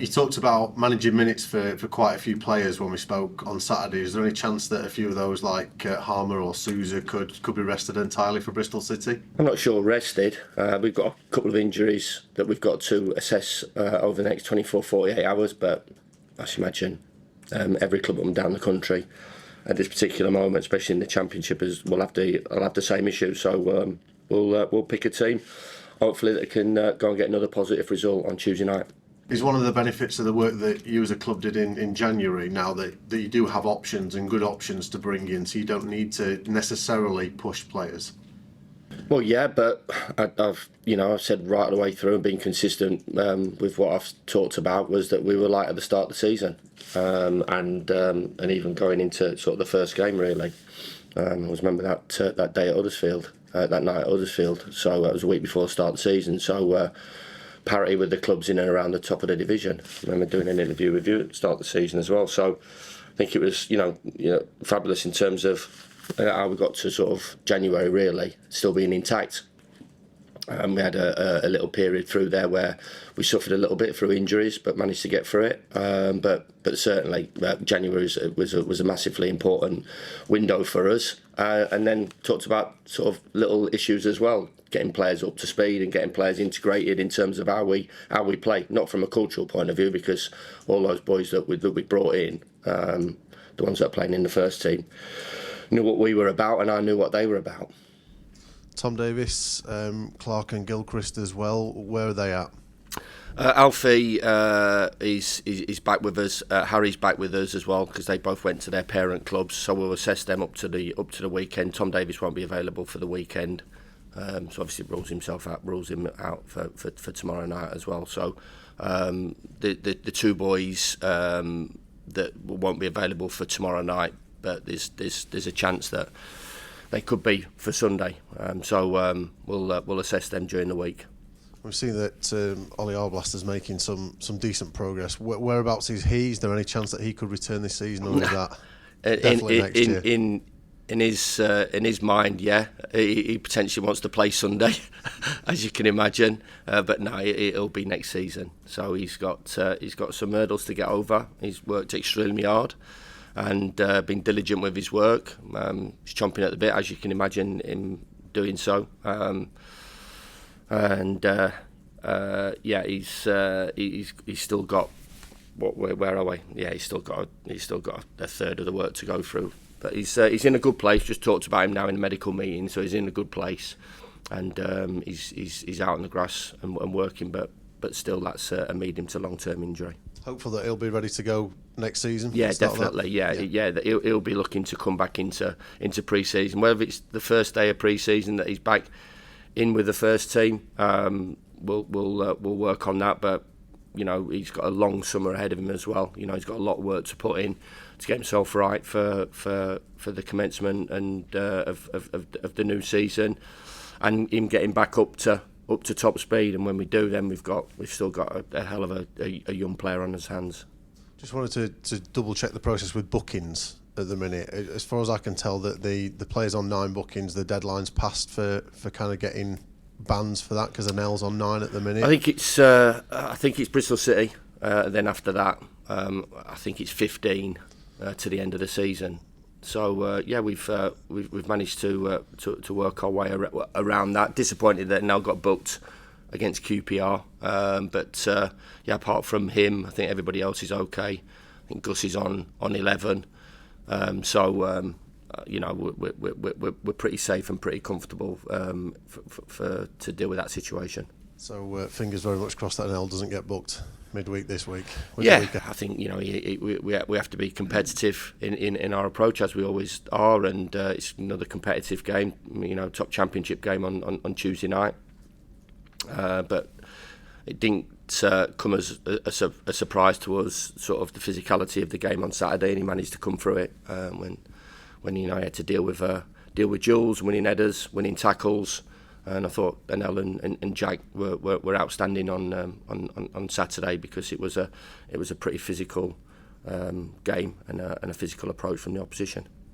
You talked about managing minutes for quite a few players when we spoke on Saturday. Is there any chance that a few of those, like Harmer or Souza, could be rested entirely for Bristol City? I'm not sure rested. We've got a couple of injuries that we've got to assess over the next 24, 48 hours, but I should imagine every club up and down the country at this particular moment, especially in the Championship, will have the same issue. So we'll pick a team, hopefully, that can go and get another positive result on Tuesday night. Is one of the benefits of the work that you as a club did in January now that you do have options and good options to bring in, so you don't need to necessarily push players? Well, yeah, but I've said right the way through and been consistent with what I've talked about was that we were light at the start of the season, and even going into sort of the first game really. I always remember that day at Huddersfield, that night at Huddersfield. So it was a week before the start of the season. So. Parity with the clubs in and around the top of the division. I remember doing an interview with you at the start of the season as well. So I think it was, fabulous in terms of how we got to sort of January really still being intact. We had a little period through there where we suffered a little bit through injuries, but managed to get through it. But certainly January was a massively important window for us. And then talked about sort of little issues as well, getting players up to speed and getting players integrated in terms of how we play. Not from a cultural point of view, because all those boys that we brought in, the ones that are playing in the first team, knew what we were about, and I knew what they were about. Tom Davis, Clark and Gilchrist as well. Where are they at? Alfie is back with us. Harry's back with us as well, because they both went to their parent clubs. So we'll assess them up to the weekend. Tom Davis won't be available for the weekend, so obviously rules him out for tomorrow night as well. So the two boys that won't be available for tomorrow night, but there's a chance that they could be for Sunday. So we'll assess them during the week. We've seen that Ollie Arblaster's making some decent progress. Whereabouts is he? Is there any chance that he could return this season, or is that definitely next year? In his mind, yeah, he potentially wants to play Sunday, as you can imagine. But no, it'll be next season. So he's got some hurdles to get over. He's worked extremely hard and been diligent with his work. He's chomping at the bit, as you can imagine him doing so. He's still got where are we? Yeah, he's still got a third of the work to go through. But he's in a good place. Just talked about him now in a medical meeting, so he's in a good place, and he's out on the grass and working. But still, that's a medium to long term injury. Hopeful that he'll be ready to go next season. Yeah, definitely. Yeah. He'll be looking to come back into pre-season. Whether it's the first day of pre-season that he's back in with the first team, we'll work on that. But he's got a long summer ahead of him as well. He's got a lot of work to put in to get himself right for the commencement and of the new season, and him getting back up to top speed. And when we do, then we've still got a hell of a young player on his hands. Just wanted to double check the process with bookings at the minute. As far as I can tell, that the players on 9 bookings, the deadline's passed for kind of getting bans for that, because Anel's on 9 at the minute. I think it's Bristol City. Then after that, I think it's 15 to the end of the season. So we've managed to work our way around that. Disappointed that now got booked against QPR, but apart from him, I think everybody else is okay. I think Gus is on 11, so we're pretty safe and pretty comfortable to deal with that situation. So fingers very much crossed that Anel doesn't get booked midweek this week. I think we have to be competitive in our approach, as we always are, and it's another competitive game, top Championship game on Tuesday night. But it didn't come as a surprise to us, sort of the physicality of the game on Saturday, and he managed to come through it when he had to deal with duels, winning headers, winning tackles. And I thought Anel and Jack were outstanding on Saturday, because it was a pretty physical game and a physical approach from the opposition.